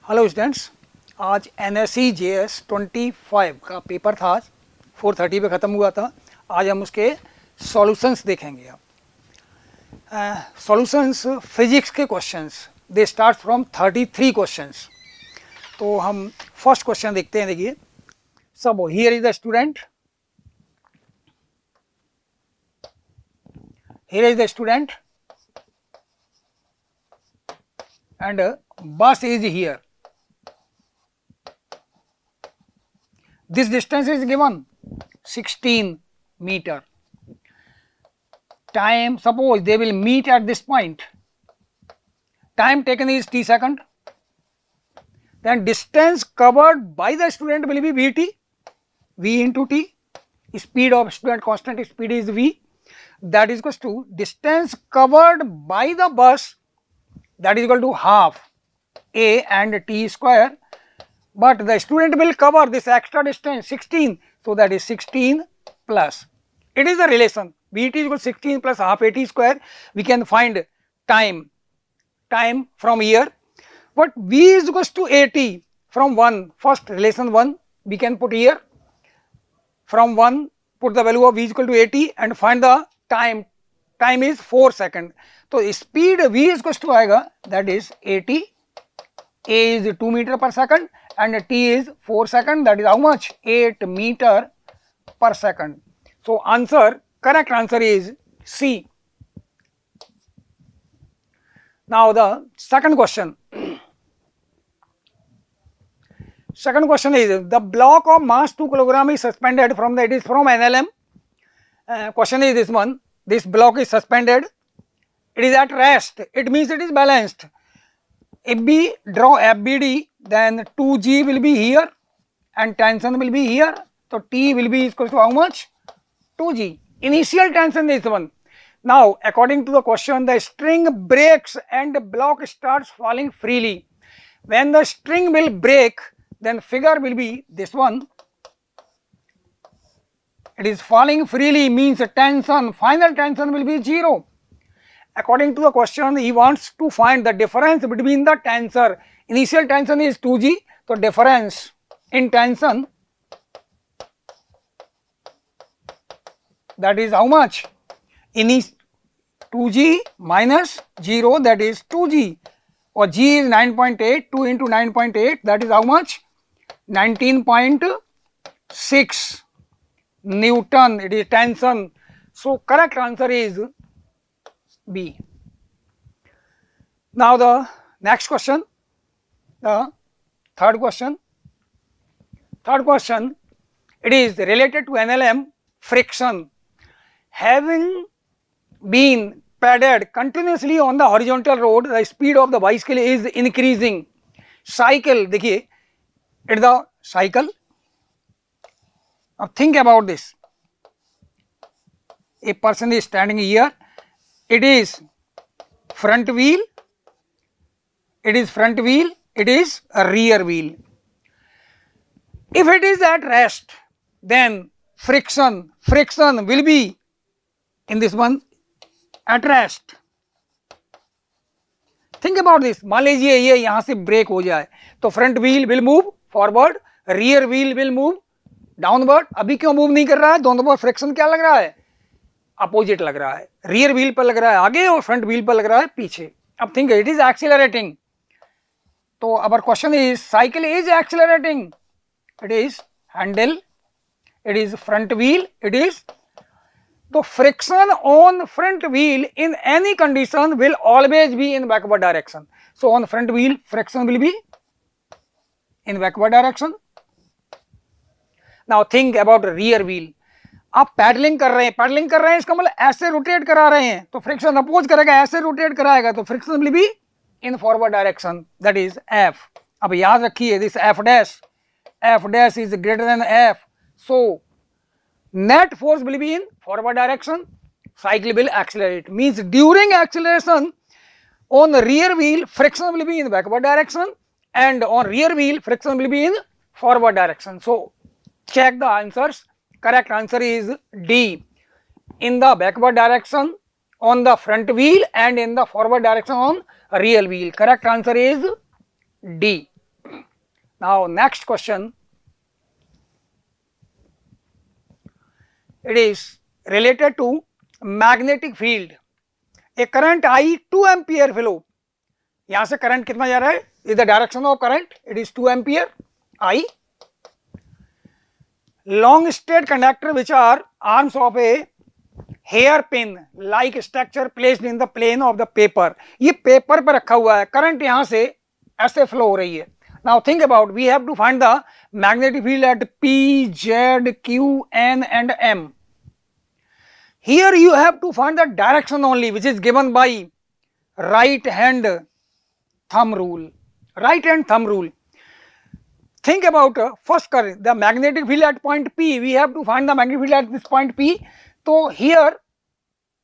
Hello students, आज NSE JS 25 का paper था, 4:30 पे ख़त्म हुआ था। आज हम उसके सॉल्यूशंस देखेंगे। अब सॉल्यूशंस फिजिक्स के questions, they start from 33 questions. तो हम फर्स्ट क्वेश्चन देखते हैं। देखिए, सब here is the student, here is the student and bus is here. This distance is given 16 meter. Time, suppose they will meet at this point. Time taken is t second. Then distance covered by the student will be Vt, V into t. Speed of student, constant speed is V. That is equals to distance covered by the bus, that is equal to half A and t square. But the student will cover this extra distance 16, so that is 16 plus. It is a relation Vt is equal to 16 plus half At square. We can find time from here. But V is equals to At from 1. First relation 1 we can put here. From 1 put the value of V is equal to At and find the time. Time is 4 seconds. So speed V is equals to आएगा, that is At. A is 2 meter per second and t is 4 seconds, that is how much? 8 meter per second. So answer, correct answer is C. Now the second question. Second question is, the block of mass 2 kilogram is suspended from the, it is from NLM. Question is this one, this block is suspended, it is at rest, it means it is balanced. If we draw FBD, then 2G will be here and tension will be here. So T will be equal to how much? 2G. Initial tension is 1. Now according to the question, the string breaks and the block starts falling freely. When the string will break, then figure will be this one. It is falling freely means tension, final tension will be 0. According to the question, he wants to find the difference between the tensor. Initial tension is 2G, so difference in tension, that is how much? 2G minus 0, that is 2G, or G is 9.8, 2 into 9.8, that is how much? 19.6 Newton, it is tension. So correct answer is B. Now the next question, the third question. Third question, it is related to NLM friction. Having been padded continuously on the horizontal road, the speed of the bicycle is increasing. Cycle, देखिए, it is the cycle. Now think about this. A person is standing here. It is front wheel, it is front wheel, it is a rear wheel. If it is at rest, then friction will be in this one at rest. Think about this. मान लीजिए ये यहाँ से break हो जाए तो front wheel will move forward, rear wheel will move downward. अभी क्यों मूव नहीं कर रहा है? दोनों पर फ्रिक्शन क्या लग रहा है? अपोजिट लग रहा है. रियर व्हील पर लग रहा है आगे और फ्रंट व्हील पर लग रहा है पीछे. अब थिंक, इट इज एक्सीलरेटिंग. तो our question is, cycle is accelerating, it is handle, it is front wheel, it is. तो friction on front wheel in any condition will always be in backward direction. So on front wheel friction will be in backward direction. Now think about rear wheel. आप pedalling कर रहे हैं, इसका मतलब ऐसे rotate करा रहे हैं तो फ्रिक्शन अपोज करेगा, ऐसे रोटेट कराएगा तो friction will be in forward direction, that is F. अब याद रखिए, this F dash is greater than F, so net force will be in forward direction, cycle will accelerate. Means during acceleration on rear wheel friction will be in backward direction and on rear wheel friction will be in forward direction. So check the answers. Correct answer is D, in the backward direction on the front wheel and in the forward direction on rear wheel. Correct answer is D. Now next question, it is related to magnetic field. A current I 2 ampere flow. यहाँ से current कितना जा रहा है? Is the direction of current? It is 2 ampere I. Long straight conductor which are arms of a hairpin like structure placed in the plane of the paper. ये paper पर रखा हुआ है, करंट यहाँ से ऐसे फ्लो हो रही है. Now think about, we have to find the magnetic field at P, Z, Q, N and M. Here you have to find the direction only, which is given by right hand thumb rule. Right hand thumb rule. Think about first current, the magnetic field at point P. We have to find the magnetic field at this point P. तो here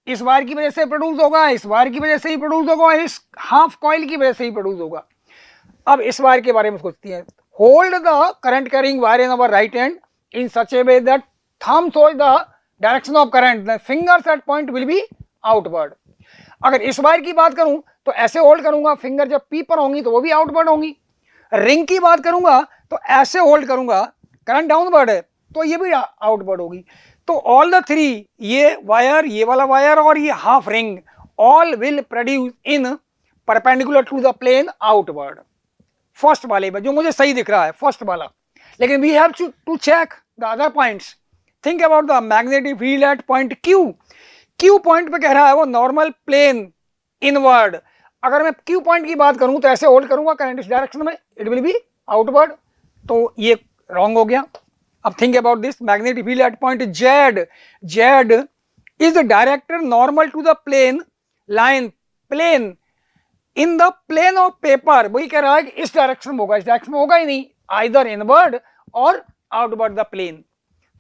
इस wire की वजह से produce होगा, इस wire की वजह से ही प्रोड्यूस होगा, इस हाफ कॉइल की वजह से ही प्रोड्यूस होगा. अब इस वायर के बारे में सोचती हैं. Hold the current carrying wire in our right hand in such A way that thumb shows the direction of current, the fingers eight point will be outward. अगर इस वायर की बात करूं तो ऐसे होल्ड करूंगा, फिंगर जब पी पर होंगी तो वो भी आउटवर्ड होंगी. रिंग की बात करूंगा तो ऐसे होल्ड करूंगा, करंट डाउनवर्ड है तो ये भी आउटवर्ड होगी. तो ऑल द थ्री, ये वायर, ये वाला वायर और ये half ring, all will produce in perpendicular to the plane outward. First वाले में जो मुझे सही दिख रहा है फर्स्ट वाला, लेकिन we have to check the other points. Think about the magnetic field at point Q. Q point पे कह रहा है वो नॉर्मल प्लेन इनवर्ड. अगर मैं क्यू पॉइंट की बात करूं तो ऐसे होल्ड करूंगा करंट इस डायरेक्शन में, इट विल बी आउटवर्ड. तो ये रॉन्ग हो गया. अब think about this magnetic field at point Z. Z is directed normal to the plane line, plane in the plane of paper. वही कह रहा है कि इस डायरेक्शन में होगा, इस डायरेक्शन में होगा ही नहीं, आइदर इनवर्ड और आउटवर्ड द प्लेन.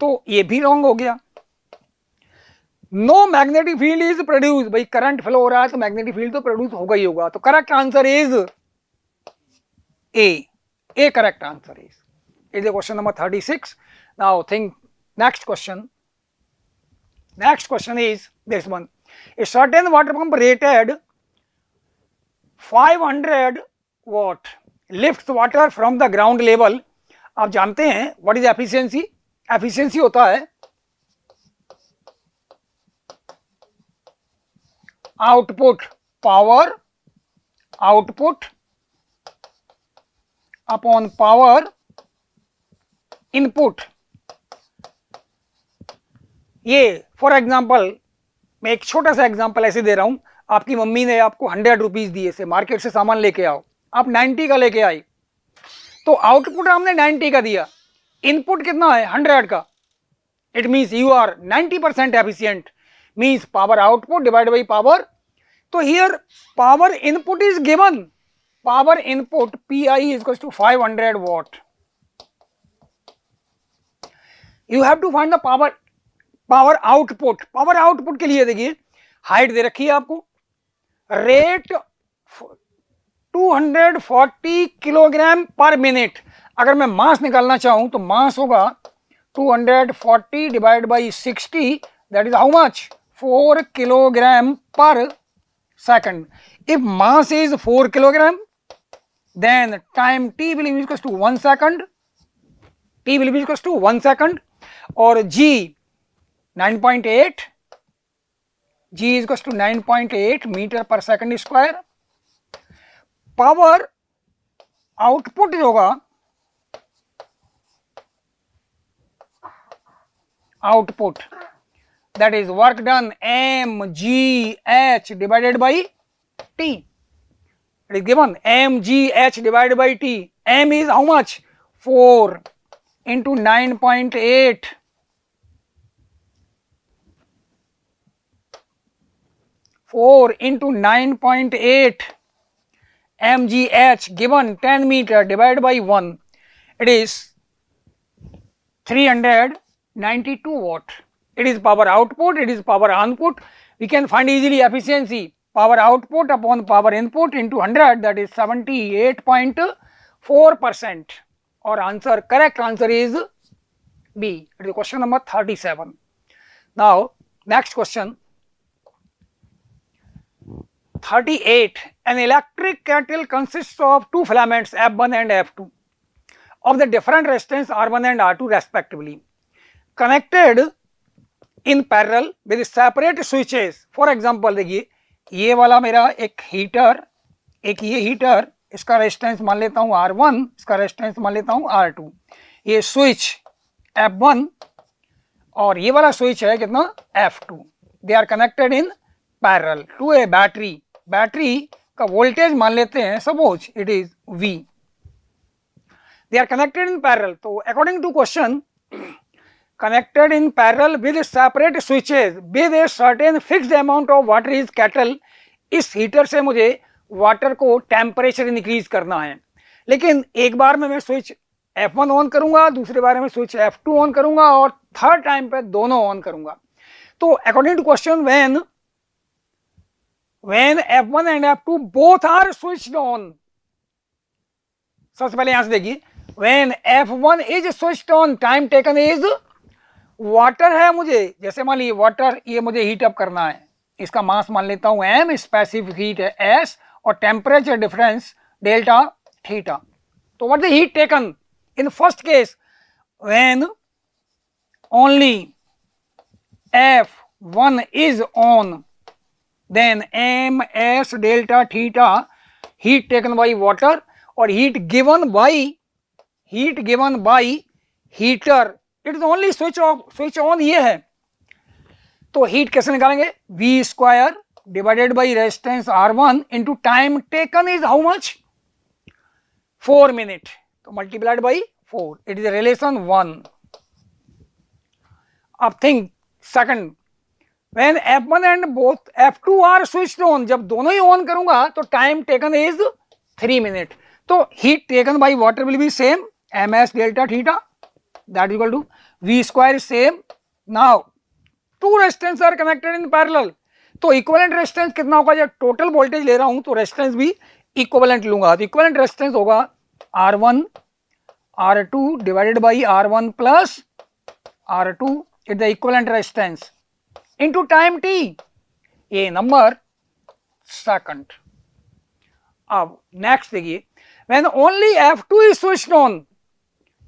तो ये भी रॉन्ग हो गया. No magnetic field is produce. भाई करंट फ्लो हो रहा है तो मैग्नेटिक फील्ड तो प्रोड्यूस होगा ही होगा. तो correct answer is A correct answer is the question number 36. Now think next question. Next question is this one. A certain water pump rated 500 watt lifts water from the ground level. आप जानते हैं what is efficiency? Efficiency होता है output power, output upon power input. ये for example मैं एक छोटा सा एग्जाम्पल ऐसे दे रहा हूं. आपकी मम्मी ने आपको 100 रुपीज दिए से मार्केट से सामान लेके आओ, आप 90 का लेके आई, तो आउटपुट हमने 90 का दिया, इनपुट कितना है 100 का. It means you are 90% efficient, means power output divide by power. तो here power input is given, power input PI is equal to 500 watt. You have to find the power output. Power output के लिए देखिए height दे रखी है आपको, rate 240 kilogram पर minute. अगर मैं मास निकालना चाहूं तो मास होगा 240 divide by 60, that is how much 4 kilogram per second. If mass is 4 kilogram then time t will be equals to 1 second, t will be equals to 1 second, और g 9.8, g is equals to 9.8 metre पर second square. Power output होगा output that is work done mgh divided by t. It is given mgh divided by t. M is how much? 4 into 9.8. 4 into 9.8 mgh given 10 meter divided by 1. It is 392 watt. It is power output, it is power input. We can find easily efficiency. Power output upon power input into 100, that is 78.4%. Or answer, correct answer is B. It is question number 37. Now next question 38. An electric kettle consists of two filaments F1 and F2. of the different resistance R1 and R2 respectively, connected in parallel with separate switches. For example, देखिए ये वाला मेरा एक heater, एक ये heater, इसका resistance मान लेता हूँ R1, इसका रेजिस्टेंस मान लेता हूँ R2, ये स्विच F1 और ये वाला स्विच है कितना F2, they are connected in parallel to a battery. Battery का वोल्टेज मान लेते हैं suppose it is V, they are connected in parallel. तो according to question, connected in parallel with separate switches with a certain fixed amount of water is kettle। इस heater से मुझे water को temperature increase करना है, लेकिन एक बार में मैं स्विच F1 ऑन करूंगा, दूसरे बार में स्विच F2 ऑन करूंगा और थर्ड टाइम पे दोनों ऑन करूंगा। तो according to question, when F1 and F2 both are switched on, सबसे पहले यहां से देखिए, when F1 is switched on, time taken is water है मुझे, जैसे मान लीजिए वाटर ये मुझे हीट अप करना है, इसका मास मान लेता हूं m, स्पेसिफिक हीट है s और टेम्परेचर डिफरेंस डेल्टा थीटा। तो what the heat taken in first case, when only F1 is on, then ms delta theta heat taken by water और heat given by heater, it is only switch on ये है। तो heat कैसे निकालेंगे, V square divided by resistance R1 into time taken is how much 4 minute, तो multiplied by 4, it is relation 1। अब think second, when F1 and both F2 are switched on, जब दोनों ही ऑन करूंगा तो टाइम टेकन इज 3 मिनट। तो heat taken by water will be same ms delta theta, that is equal to V square is same. Now two resistance are connected in parallel, तो equivalent resistance कितना होगा, जब total voltage ले रहा हूं तो resistance भी इक्विवेलेंट लूंगा, तो इक्विवेलेंट रेजिस्टेंस होगा R1 R2 divided by R1 plus R2, it the equivalent resistance into time t, ये नंबर सेकंड। अब नेक्स्ट देखिए, when only F2 is switched on,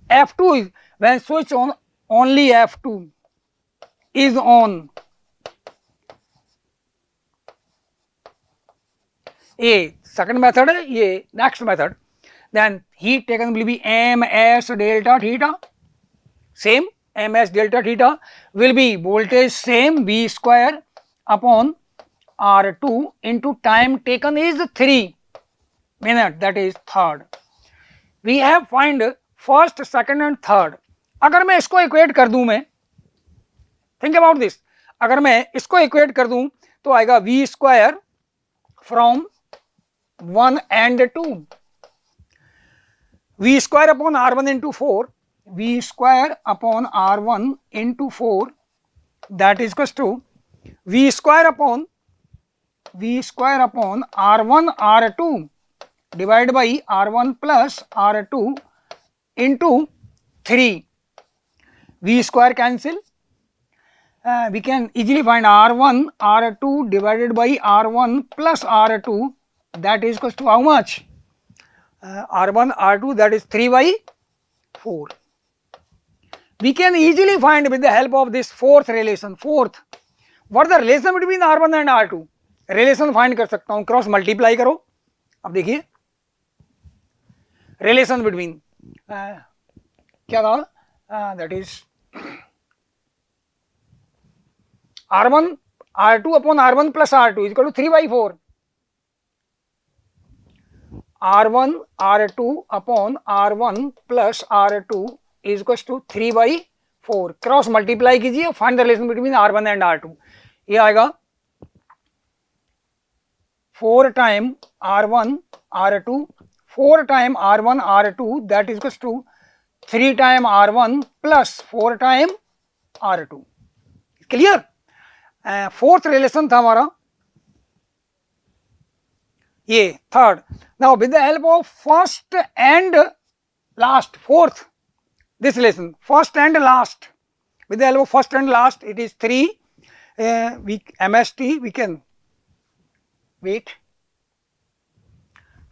F2 is when switch on, only F2 is on, ये second method है, ये next method, then heat taken will be ms delta theta, same ms delta theta will be voltage same V square upon R2 into time taken is 3 minute, that is third. We have find first second and third. अगर मैं इसको equate कर दूं, मैं think about this, अगर मैं इसको equate कर दूं तो आएगा V square from 1 and 2, V square upon R1 into 4, V square upon R1 into 4, that is equals to V square upon R1 R2 divide by R1 plus R2 into 3, V square cancel, we can easily find R1 R2 divided by R1 plus R2, that is equals to how much, R1 R2, that is 3 by 4. We can easily find with the help of this fourth relation, what the relation between R1 and R2, relation find कर सकता हूँ, cross multiply करो। अब देखिए relation between क्या था, that is R1 R2 upon R1 plus R2 is equal to 3 by 4, R1 R2 upon R1 plus R2 is equals to 3 by 4, cross multiply कीजिए, find the relation between R1 and R2, ये आएगा 4 time R1 R2, 4 time R1 R2, that is equals to 3 time R1 plus 4 time R2, clear. Fourth relation था हमारा ये, third. Now with the help of first and last, fourth this relation, first and last, with the help of first and last, it is 3, MST, we can wait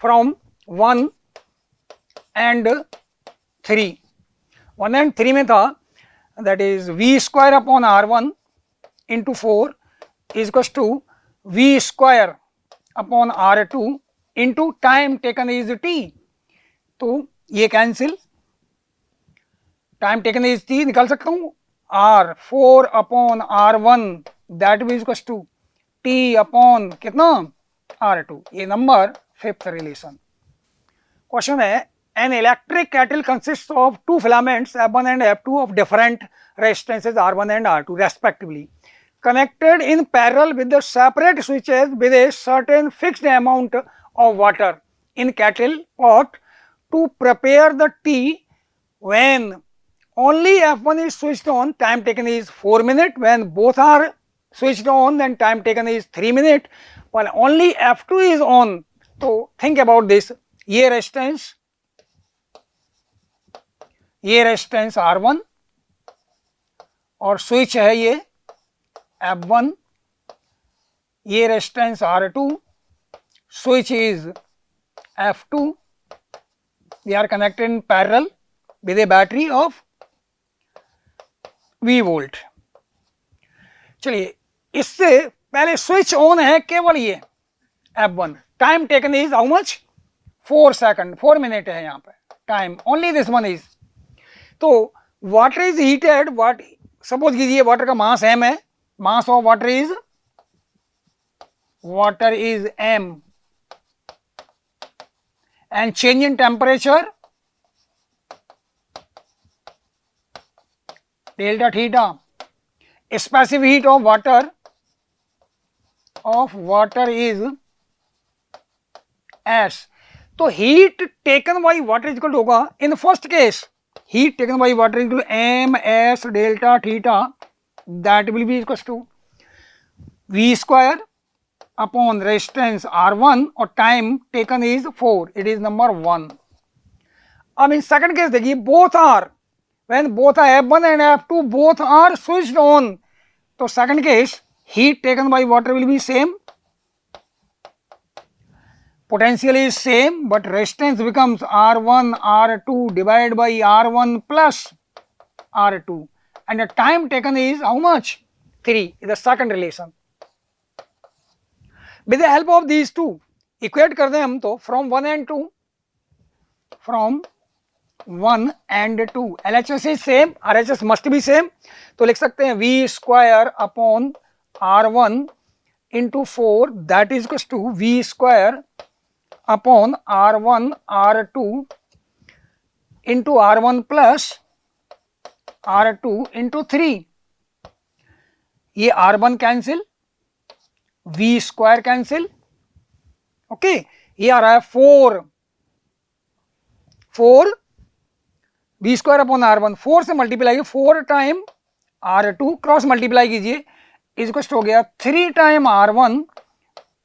from 1 and 3, 1 and 3 में था, that is v square upon r1 into 4 is equals to v square upon r2 into time taken is t. तो ये cancel, time taken is t निकाल सकता हूँ, r4 upon r1 that भी equals to t upon कितना r2. ये number 5th relation. Question है, an electric kettle consists of two filaments F1 and F2 of different resistances R1 and R2 respectively, connected in parallel with the separate switches with a certain fixed amount of water in kettle pot to prepare the tea. When only F1 is switched on, time taken is 4 minutes. When both are switched on, then time taken is 3 minutes. While only F2 is on, so think about this. ये resistance R1 और switch है ये F1, ये resistance R2, switch is F2. They are connected in parallel with a battery of V volt. चलिए, इससे पहले switch on है केवल ये F1. Time taken is how much? 4 second, 4 minute है यहाँ पे time, only this one is. तो water is heated, what suppose कीजिए वाटर का मास m है, mass of water is m and change in temperature delta theta. Specific heat of water is S. तो heat taken by water is equal to होगा, in first case heat taken by water is equal to ms delta theta, that will be equals to v square upon resistance R1 और time taken is 4. It is number 1. अब in second case देखिए, both are, when both are F1 and F2 both are switched on, तो second case heat taken by water will be same, potential is same, but resistance becomes R1 R2 divided by R1 plus R2 and the time taken is how much? 3 is the second relation. With the help of these two equate कर दें हम तो from 1 and 2, from 1 and 2 LHS is same, RHS must be same, तो लिख सकते हैं V square upon R1 into 4 that is equals to V square upon R1 R2 into R1 plus R2 into 3. ये R1 cancel, V square cancel, okay. ये आ रहा है 4 V square upon R1, 4 से multiply, 4 time R2 cross multiply कीजिए, is equal हो गया 3 time R1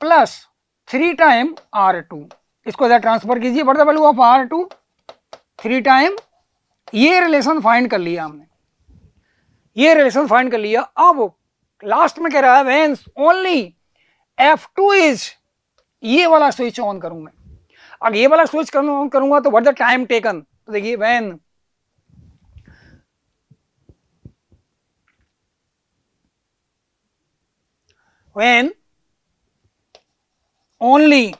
plus 3 time R2. इसको इधर ट्रांसफर कीजिए, what the value of R2? 3 time. ये रिलेशन फाइंड कर लिया हमने, ये रिलेशन फाइंड कर लिया. अब लास्ट में कह रहा है व्हेन ओनली F2 इज, ये वाला स्विच ऑन करूं मैं. अगर ये वाला स्विच ऑन करूंगा तो व्हाट द टाइम टेकन, तो देखिए when only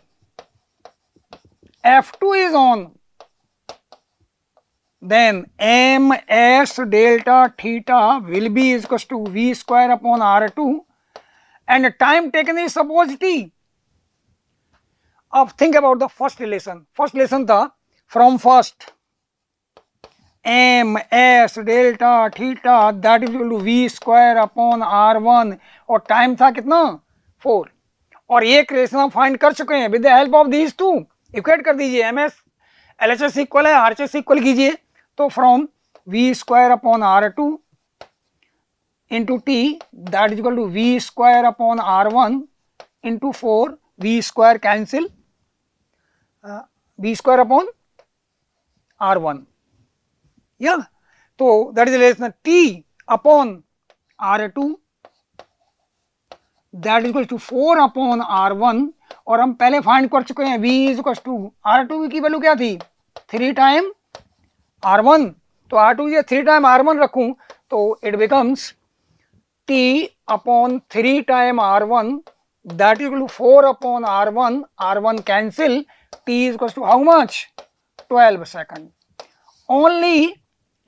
F2 is on, then ms delta theta will be equals to V square upon R2 and time taken is suppose t. अब think about the first relation. First relation था from first ms delta theta that is equal to V square upon R1 और time था कितना 4. और एक relation हम find कर चुके हैं with the help of these two. Equate कर दीजिए, M S L H S equal है, आर एच एस इक्वल कीजिए, तो from V square upon R2 into T that is equal to V square upon R1 into 4, V square cancel, V square upon R1. या तो that is relation T upon R2 that is equal to 4 upon R1 और हम पहले find कर चुके हैं V is equal to R2 की value क्या थी 3 टाइम R1, तो R2 ये 3 टाइम R1 रखूं तो it becomes T upon 3 time R1 that is equal to 4 upon R1, R1 cancel, T is equal to how much 12 second, only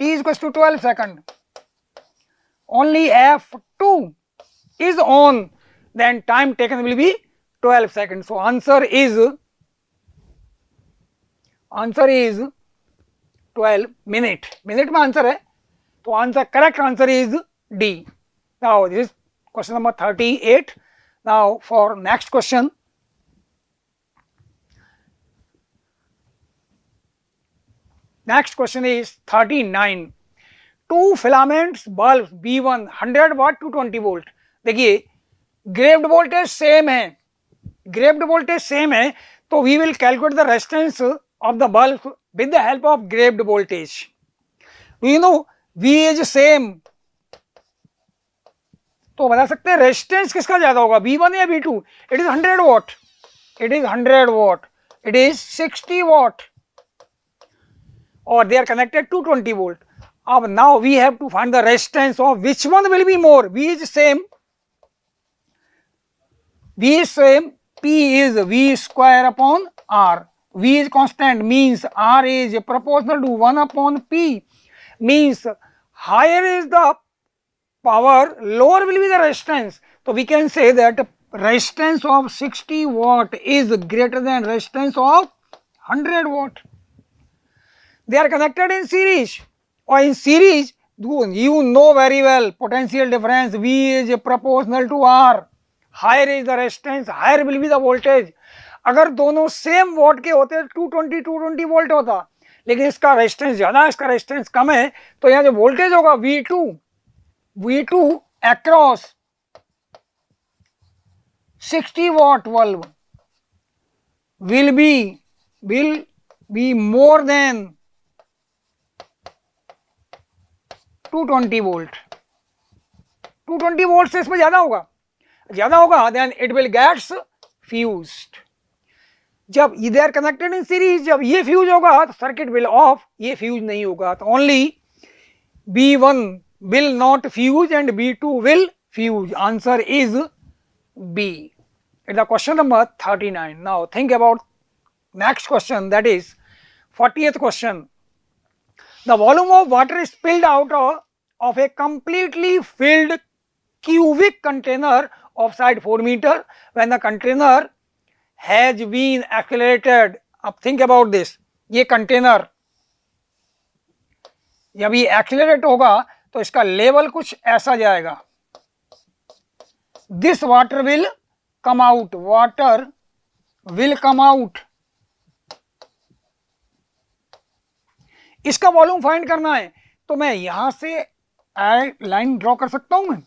T is equal to 12 second, only F2 is on, then time taken will be 12 seconds. So answer is 12 minute. Minute में answer है, तो answer correct answer is D. Now this is question number 38. Now for next question. Next question is 39. Two filaments bulb B1 100 watt two 20 volt. देखिए rated voltage same है, rated voltage same है, तो we will calculate the resistance of the bulb with the help of rated voltage. Do you know V is same, तो बता सकते हैं resistance किसका ज्यादा होगा, B1 या B2. It is 100 watt, it is 100 watt, it is 60 watt, और they are connected to 20 volt. Now we have to find the resistance of which one will be more. V is same, V is same, P is V square upon R. V is constant, means R is proportional to 1 upon P, means higher is the power, lower will be the resistance. So we can say that resistance of 60 watt is greater than resistance of 100 watt. They are connected in series. Or in series, you know very well potential difference V is proportional to R. Higher is the resistance, higher will be the voltage. अगर दोनों same volt के होते 220 volt होता, लेकिन इसका resistance ज्यादा, इसका resistance कम है, तो यहाँ जो वोल्टेज होगा V2 across 60 watt bulb will be more than 220 volt. 220 volt से इसमें ज्यादा होगा, then it will gets fused. जब they are connected in series, जब ये फ्यूज होगा तो सर्किट विल ऑफ, ये फ्यूज नहीं होगा, तो only B1 will not fuse and B2 will fuse. Answer is B. It the question number 39. Now think about next question, that is 40th question. The volume of water is spilled out of a completely filled cubic container of side 4 meter when the container has been accelerated. अब think about this. ये container जब ये accelerate होगा तो इसका level कुछ ऐसा जाएगा. This water will come out. Water will come out. इसका वॉल्यूम फाइंड करना है, तो मैं यहां से लाइन ड्रॉ कर सकता हूं. मैं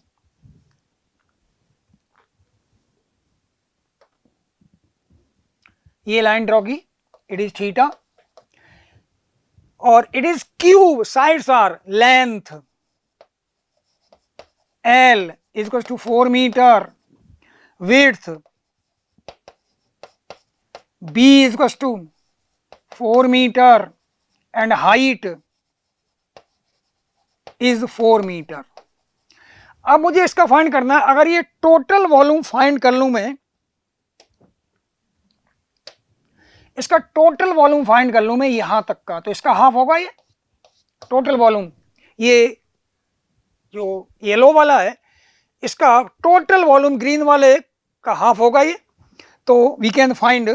ये लाइन ड्रॉ की, इट इज थीटा, और it is cube, sides are length L is equals to 4 meter, width B is equals to 4 meter and height is 4 meter. अब मुझे इसका फाइंड करना है. अगर ये टोटल वॉल्यूम फाइंड कर लूं मैं, इसका टोटल वॉल्यूम फाइंड कर लूं मैं यहां तक का, तो इसका हाफ होगा ये टोटल वॉल्यूम. ये जो येलो वाला है इसका टोटल वॉल्यूम ग्रीन वाले का हाफ होगा ये. तो we can find,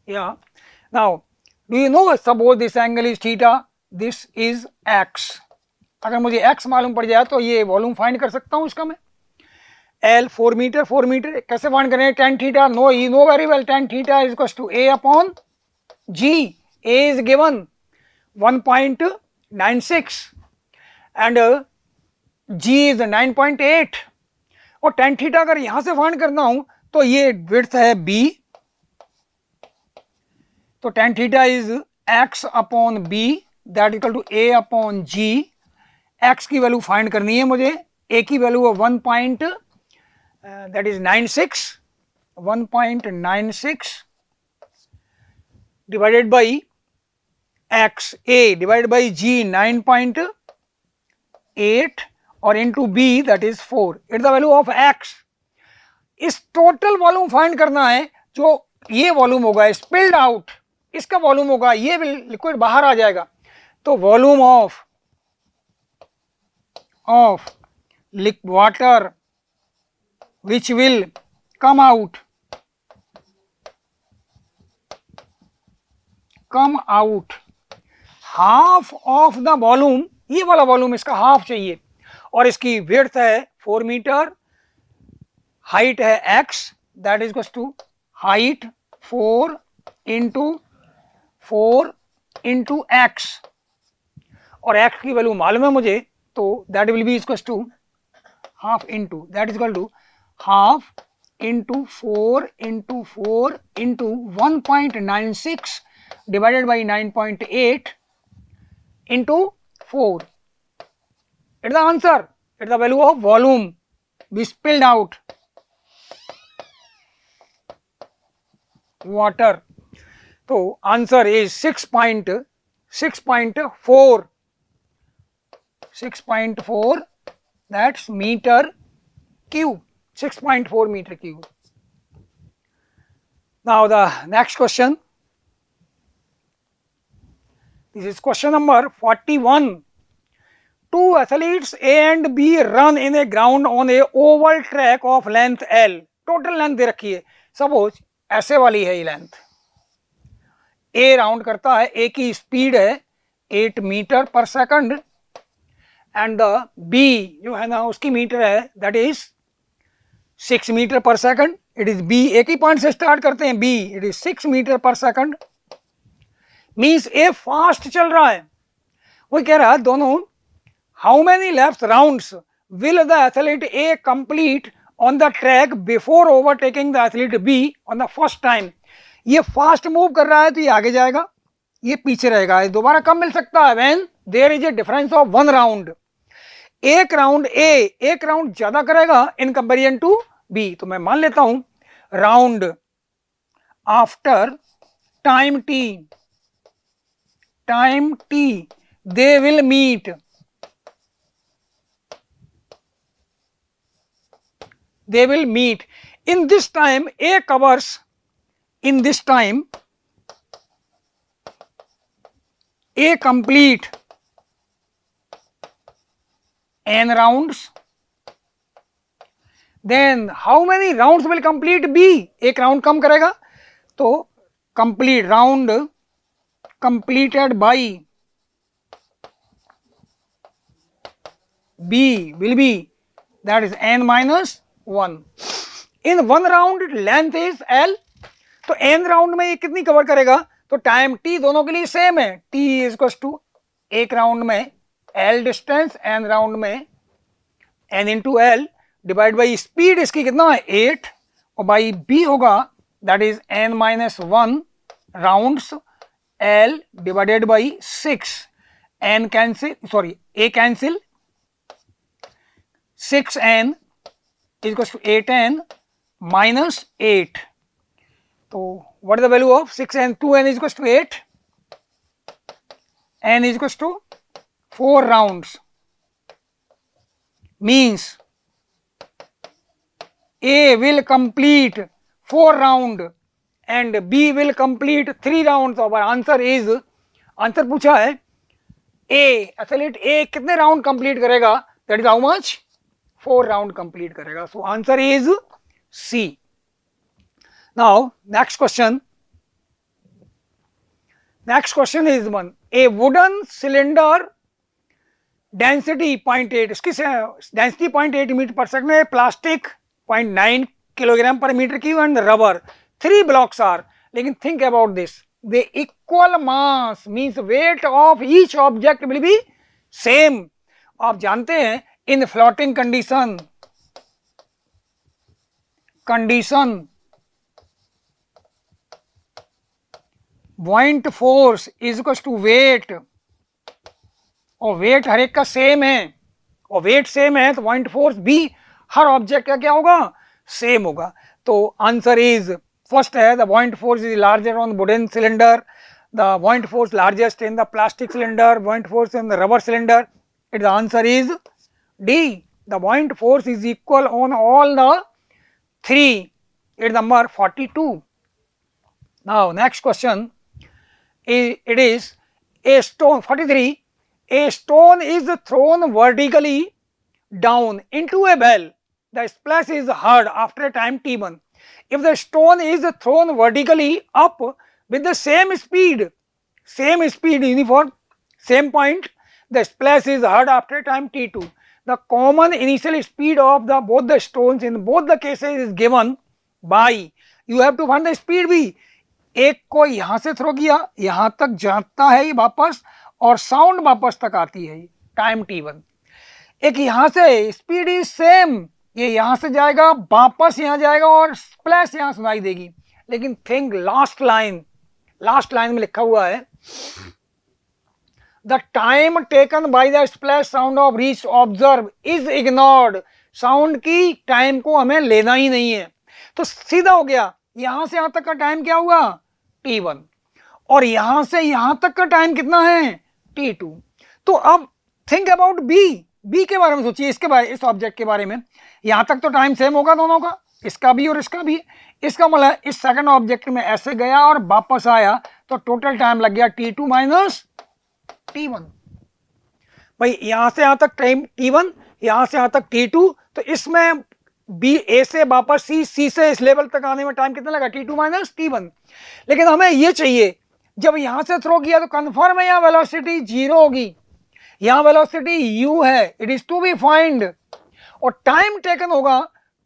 yeah, now do you know suppose this angle is theta, this is x. अगर मुझे x मालूम पड़ जाए तो ये वॉल्यूम फाइंड कर सकता हूं इसका मैं. L 4 मीटर, 4 मीटर कैसे फाइंड करें? tan theta, no you know very well, tan theta is equal to a upon g. a is given 1.96 and g is 9.8. और tan थीटा अगर यहां से फाइंड करना हूं तो ये विड्थ है b, तो tan theta is x upon b that equal to a upon g. x की वैल्यू फाइंड करनी है मुझे, a की वैल्यू है 1.96, divided by x, a divided by g 9.8 और into b that is 4. It is the value of x. इस total volume find करना है, जो ये वॉल्यूम होगा स्पिल्ड आउट, इसका वॉल्यूम होगा, ये लिक्विड बाहर आ जाएगा, तो volume of water which will come out half of the volume, ये वाला वॉल्यूम इसका हाफ चाहिए, और इसकी विड्थ है 4 मीटर, हाइट है x, that is equals to height 4 into x, और x की वैल्यू मालूम है मुझे, तो that will be equals to half into, that is equal to half into 4 into 1.96 divided by 9.8 into 4. It is the answer. It is the value of volume we spilled out water. So answer is 6.4, that's meter cube. 6.4 meter cube. Now the next question, this is question number 41. Two athletes A and B run in a ground on a oval track of length L. Total length दे रखी है, suppose ऐसे वाली है ये length, A round करता है, A की speed है 8 मीटर पर सेकंड एंड द B जो है ना उसकी मीटर है दैट इज 6 मीटर पर सेकंड. इट इज बी, एक ही पॉइंट से स्टार्ट करते हैं, बी इट इज 6 मीटर पर सेकंड, मीन्स ए फास्ट चल रहा है. वो कह रहा है दोनों, how many lapse rounds will the athlete A complete on the track before overtaking the athlete be on the first time. ये फास्ट मूव कर रहा है तो ये आगे जाएगा, ये पीछे रहेगा, ये दोबारा कब मिल सकता है, when there is a difference of 1 round. एक राउंड ए एक राउंड ज्यादा करेगा इन कंपेरिजन टू बी, तो मैं मान लेता हूं round after time T they will meet, in this time A covers, in this time A complete n rounds, then how many rounds will complete B? एक round कम करेगा, तो complete round completed by B will be that is n minus 1. In one round length is L, तो n round में ये कितनी cover करेगा, तो time t दोनों के लिए सेम है, t इज इक्वल टू एक राउंड में L डिस्टेंस, n राउंड में n into L divide by speed इसकी कितना है 8 और बाई B होगा that is n minus 1 rounds L divided by 6, n cancel, sorry A cancel, 6n is equals to 8n minus 8. So what is the value of 6n? 2n is equals to 8, n is equals to 4 rounds, means A will complete 4 round and B will complete 3 rounds. So our answer is, answer पूछा है A, athlete A कितने round complete करेगा, that is how much, 4 round complete करेगा. So answer is C. Now next question is one, a wooden cylinder density 0.8, इसकी density 0.8 meter पर second है, plastic 0.9 kilogram पर meter cube and rubber 3 blocks are, लेकिन think about this, the equal mass means weight of each object will be same. आप जानते हैं in floating condition buoyant force is equals to weight, और wait हर एक का same है, और weight same है तो buoyant force भी हर ऑब्जेक्ट का क्या होगा, सेम होगा. तो आंसर इज फर्स्ट है the buoyant force is larger on wooden cylinder, the buoyant force largest in the plastic cylinder, buoyant force in the rubber cylinder. The answer is D. The buoyant force is equal on all the three. It's number 42. Now next question it is a stone 43. A stone is thrown vertically down into a well. The splash is heard after a time t1. If the stone is thrown vertically up with the same speed uniform, same point, the splash is heard after a time t2. The common initial speed of the both the stones in both the cases is given by, you have to find the speed भी. एक को यहाँ से throw किया, यहाँ तक जाता है ये वापस और साउंड वापस तक आती है टाइम t1. एक यहाँ से स्पीड इज सेम, ये यहाँ से जाएगा वापस यहाँ जाएगा और स्प्लैश यहाँ सुनाई देगी. लेकिन थिंक लास्ट लाइन में लिखा हुआ है the time taken by the splash sound of reach observe is ignored. Sound की टाइम को हमें लेना ही नहीं है. तो सीधा हो गया, यहां से यहां तक का टाइम क्या हुआ t1 और यहां से यहां तक का टाइम कितना है t2. तो अब थिंक अबाउट बी के बारे में सोचिए, इसके बारे इस ऑब्जेक्ट के बारे में. यहां तक तो टाइम सेम होगा दोनों का, इसका भी और इसका भी. इसका मतलब इस सेकंड ऑब्जेक्ट में ऐसे गया और वापस आया तो टोटल टाइम लग गया t2 माइनस t1. भाई यहां से यहां तक टाइम t1, यहां से यहां तक t2, तो इसमें बी ए से वापस सी से इस लेवल तक आने में टाइम कितना लगा t2 माइनस t1. लेकिन हमें ये चाहिए जब यहां से थ्रो किया तो कंफर्म है यहाँ वेलोसिटी 0 होगी, यहाँ वेलोसिटी u है, it is to be find. और टाइम टेकन होगा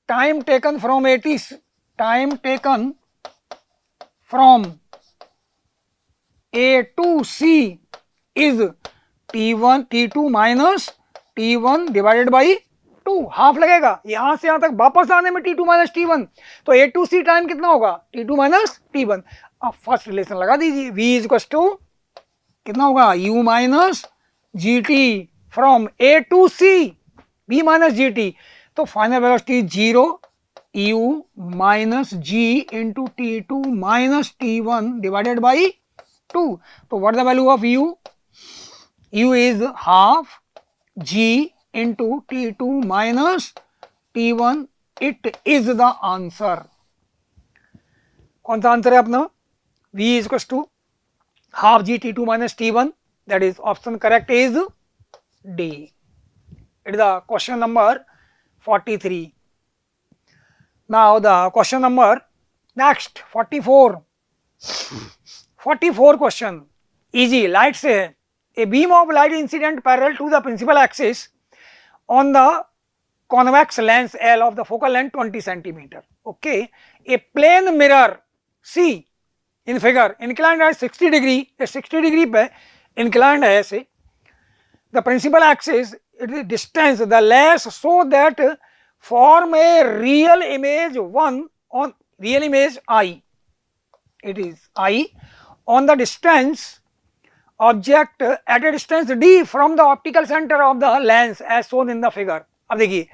time taken from A to C is t2 minus t1 divided by 2. Half लगेगा, यहां से यहां तक वापस आने में t2 माइनस t1, तो A to C टाइम कितना होगा t2 माइनस t1. अब फर्स्ट रिलेशन लगा दीजिए, v इज इक्वल टू कितना होगा u minus gt from A to C, v minus gt. तो final velocity 0 u minus g into t2 minus t1 divided by 2. तो what the value of u? u is half g into t2 minus t1. it is the answer. कौन सा answer है अपना? v is equals to half g t2 minus t1, that is option correct is D. It is the question number 43. Now the question number next 44 question easy, light से है. A beam of light incident parallel to the principal axis on the convex lens L of the focal length 20 centimeter. Okay, a plane mirror C in figure inclined at 60 degree, 60 degree पे inclined है ऐसे. The principal axis it is distance the lens so that form a real image 1 on real image I. It is I on the distance object at a distance d from the optical center of the lens as shown in the figure. अब देखिए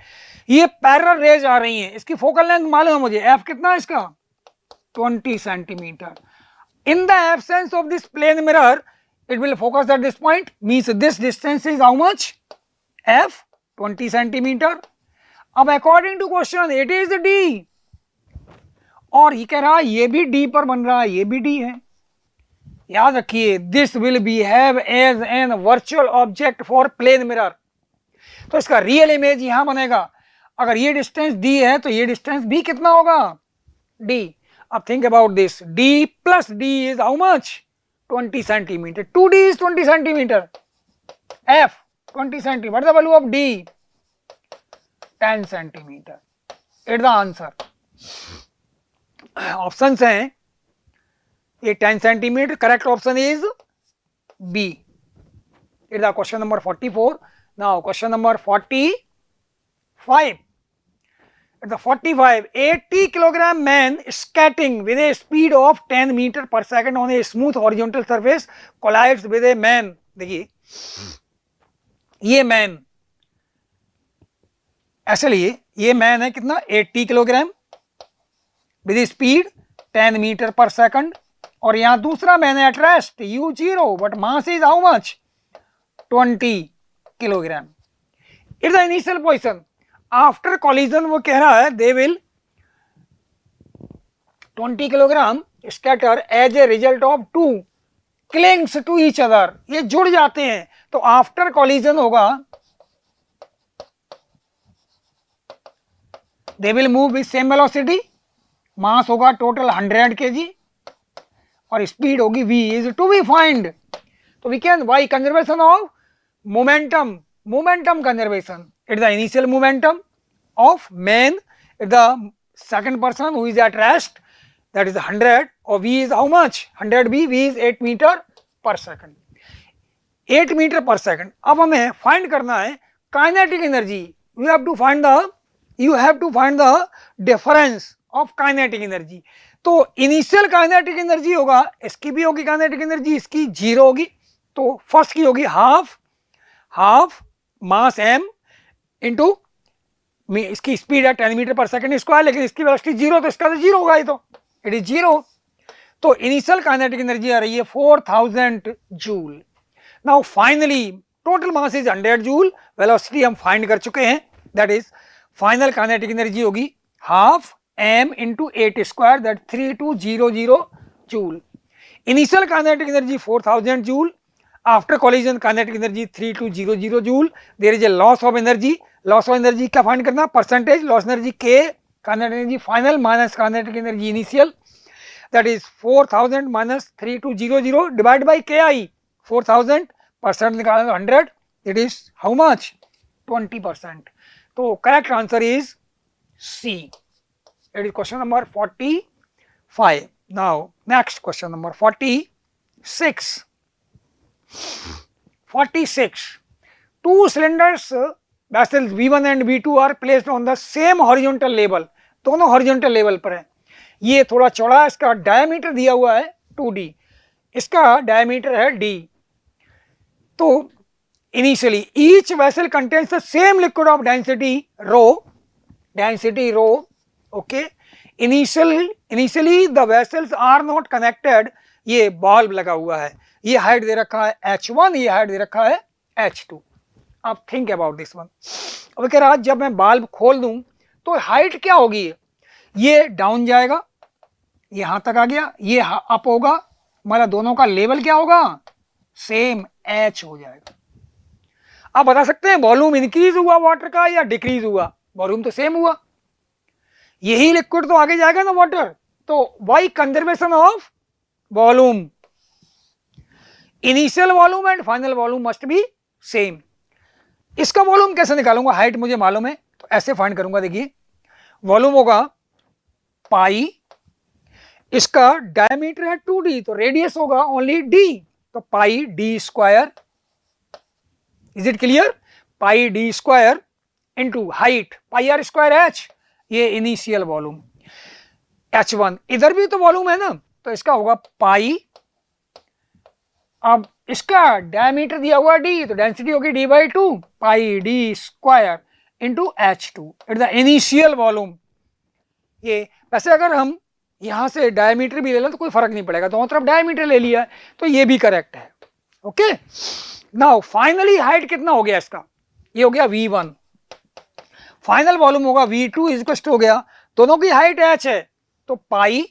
ये parallel raise आ रही हैं, इसकी focal length मालूम है मुझे, f कितना है इसका 20 centimetre. In the absence of this plane mirror it will focus at this point, means this distance is how much f 20 centimetre. अब according to question it is d और ये कह रहा है ये भी d पर बन रहा है, ये भी d है. याद रखिए this will behave as an virtual object for plane mirror. तो इसका रियल इमेज यहां बनेगा. अगर ये डिस्टेंस d है तो ये डिस्टेंस भी कितना होगा d. अब think about this, d plus d is how much 20 centimeter, 2d is 20 centimeter, f 20 centimeter, what is the value of d 10 centimeter. It the answer. Options हैं ये 10 centimeter, correct option is B. It the question number 44. Now question number 45. At the 45, 80 kilogram man skating with a speed of 10 meter per second on a smooth horizontal surface collides with a man. देखिए ये man ऐसे लिए, ये man है कितना 80 kilogram with speed 10 metre पर second, और यहां दूसरा मैंने at rest u0 but mass is how much 20 kilogram. It's the initial position. After collision वो कह रहा है they will 20 kilogram scatter as a result of two clings to each other, ये जुड़ जाते हैं। तो आफ्टर कॉलिजन होगा they will move with same velocity, mass होगा टोटल 100 kg और स्पीड होगी v is to be find. तो we can by conservation of momentum, momentum conservation, it the initial momentum of man, the second person who is at rest, that is 100, or v is how much 100 v is 8 meter per second, 8 meter per second। अब हमें find करना है kinetic energy, you have to find the difference of kinetic energy. तो initial kinetic energy होगा, इसकी भी होगी kinetic energy, इसकी 0 होगी। तो फर्स्ट की होगी हाफ मास m इंटू इसकी स्पीड है 10 मीटर पर सेकंड स्क्वायर, लेकिन इसकी वेलोसिटी 0, तो इसका तो 0 होगा, ये तो इट इज 0। तो इनिशियल काइनेटिक एनर्जी आ रही है 4000 joule. Now finally total mass is 100 joule, velocity हम फाइंड कर चुके हैं, that is final kinetic energy होगी half m into 8 square, that 3200 joule. Initial kinetic energy 4000 joule, after collision kinetic energy 3200 joule. There is a loss of energy, loss of energy क्या find करना, percentage loss energy k kinetic energy final minus kinetic energy initial, that is 4000 minus 3200 divide by ki, 4000 percent निकालना 100, it is how much 20%। तो correct answer is C, it is question number 45। Now next question number 46। 46, two cylinders vessels V1 and V2 are placed on the same horizontal level, दोनों horizontal level पर है। ये थोड़ा चौड़ा है, इसका diameter दिया हुआ है 2d, इसका डायमीटर है d। तो initially each vessel contains the same liquid of density rho, okay. Initially the vessels are not connected, ये बल्ब लगा हुआ है, ये हाइट दे रखा है h1, ये हाइट दे रखा है h2। आप थिंक अबाउट दिस वन। अब कह रहा जब मैं बल्ब खोल दूं तो हाइट क्या होगी, ये डाउन जाएगा, यहां तक आ गया, ये अप होगा, मतलब दोनों का लेवल क्या होगा, सेम h हो जाएगा। आप बता सकते हैं वॉल्यूम इंक्रीज हुआ वाटर का या डिक्रीज हुआ, वॉल्यूम तो सेम हुआ, यही लिक्विड तो आगे जाएगा ना वाटर, तो by conservation of volume, initial volume and final volume must be same. इसका वॉल्यूम कैसे निकालूंगा, हाइट मुझे मालूम है तो ऐसे फाइंड करूंगा, देखिए वॉल्यूम होगा पाई, इसका डायमीटर है 2d, तो रेडियस होगा ओनली d, तो पाई d square, is it clear, pi d square into height pi r square h, ये इनिशियल वॉल्यूम h1, इधर भी तो वॉल्यूम है ना, तो इसका होगा पाई, अब इसका डायमीटर दिया हुआ d, तो डेंसिटी होगी d/2 pi d square into h2, it the initial volume. ये वैसे अगर हम यहां से डायमीटर भी ले लें तो कोई फर्क नहीं पड़ेगा, दोनों तरफ डायमीटर ले लिया तो ये भी करेक्ट है, ओके। नाउ फाइनली हाइट कितना हो गया इसका, ये हो गया v1, फाइनल वॉल्यूम होगा v2 इक्वल हो गया, दोनों की हाइट h है, तो pi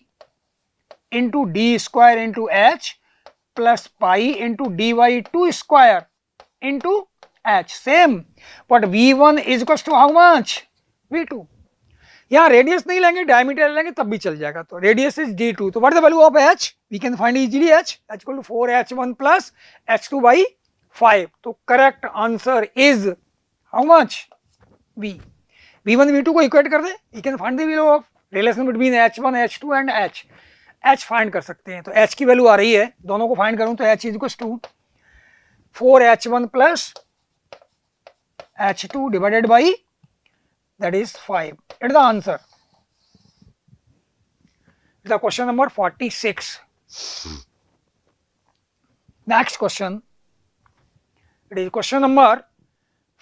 into D square into H plus pi into dy2 square into H, same, but v1 is equal to how much v2। यहाँ रेडियस नहीं लेंगे, डायमीटर लेंगे तब भी चल जाएगा, तो रेडियस इज d2, तो what is the value of h, we can find easily h equal to 4h1 plus h2/5, तो correct answer is how much v1 v2 को इक्वेट कर दे, we can find the value of relation between h1 h2 and h find कर सकते हैं। तो h की value आ रही है, दोनों को फाइंड करूं तो h is equal to 4h1 plus h2 divided by that is 5, it is the answer, the question number 46। next question, it is question number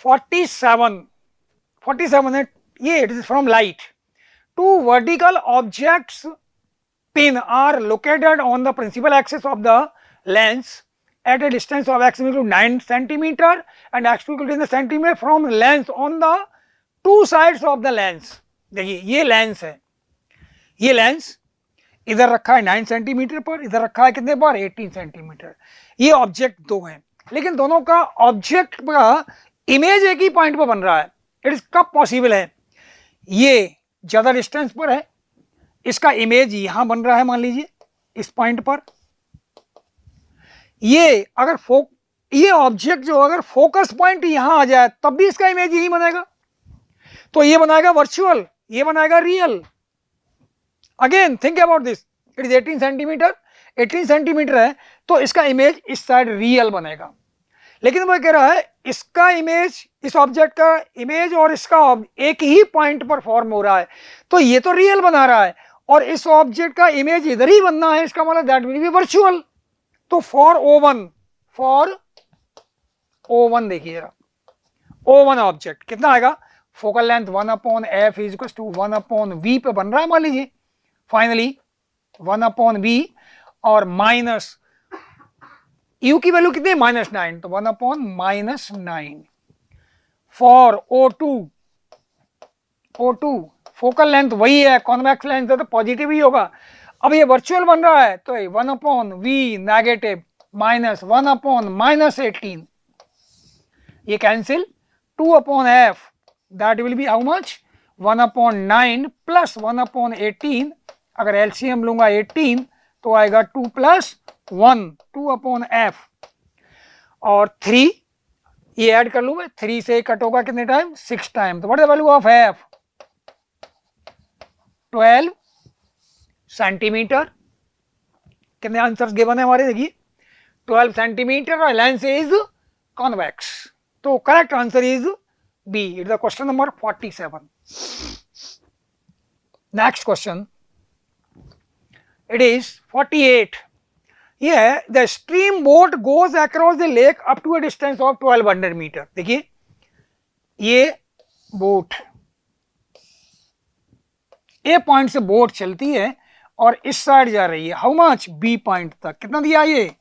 47 है ये, it is from light, two vertical objects pin are located on the principal axis of the lens at a distance of x equal to 9 centimeter and x equal to in the centimeter from lens on the two sides of the lens. देखिए ये lens है, ये lens इधर रखा है 9 centimetre पर, इधर रखा है कितने पर 18 सेंटीमीटर। ये ऑब्जेक्ट दो हैं, लेकिन दोनों का ऑब्जेक्ट का इमेज एक ही पॉइंट पर बन रहा है। इट इज कब पॉसिबल है? ये ज्यादा डिस्टेंस पर है, इसका इमेज यहां बन रहा है मान लीजिए इस पॉइंट पर। ये अगर ये ऑब्जेक्ट जो अगर फोकस पॉइंट यहां आ जाए तब भी इसका इमेज यही बनेगा, तो ये बनाएगा वर्चुअल, ये बनाएगा real. Again think about this, it is 18 centimetre, 18 centimetre है तो इसका इमेज इस साइड रियल बनेगा। लेकिन वो कह रहा है इसका इमेज, इस ऑब्जेक्ट का इमेज और इसका एक ही पॉइंट पर फॉर्म हो रहा है, तो ये तो रियल बना रहा है और इस ऑब्जेक्ट का इमेज इधर ही बनना है, इसका मतलब दैट विल बी वर्चुअल। तो फॉर O1 देखिए O1 ऑब्जेक्ट कितना आएगा, focal length 1/f is equal to 1/v पे बन रहा है मान लीजिए, फाइनली 1/v और माइनस u की वैल्यू कितनी है -9, तो 1/-9। फॉर O2 फोकल लेंथ वही है, कॉन्वेक्स लेंस है तो पॉजिटिव ही होगा। अब ये वर्चुअल बन रहा है तो 1/v नेगेटिव माइनस 1/-18, ये cancel, 2/f that will be how much 1/9 plus 1/18, अगर एलसीएम लूंगा 18 तो आएगा 2 + 1 2/f और 3 ये ऐड कर लूंगा, 3 से कट होगा कितने टाइम 6 टाइम, तो what is the value of f 12 centimeter. कितने आंसर्स गिवन है हमारे, देखिए 12 सेंटीमीटर और लेंस इज कॉन्वेक्स, तो correct answer is B. It the question number 47। Next question, it is 48. Here the stream boat goes across the lake up to a distance of 1200 meter. देखिए ये boat ए point से boat चलती है और इस side जा रही है, हाउ मच बी पॉइंट तक, कितना दिया ये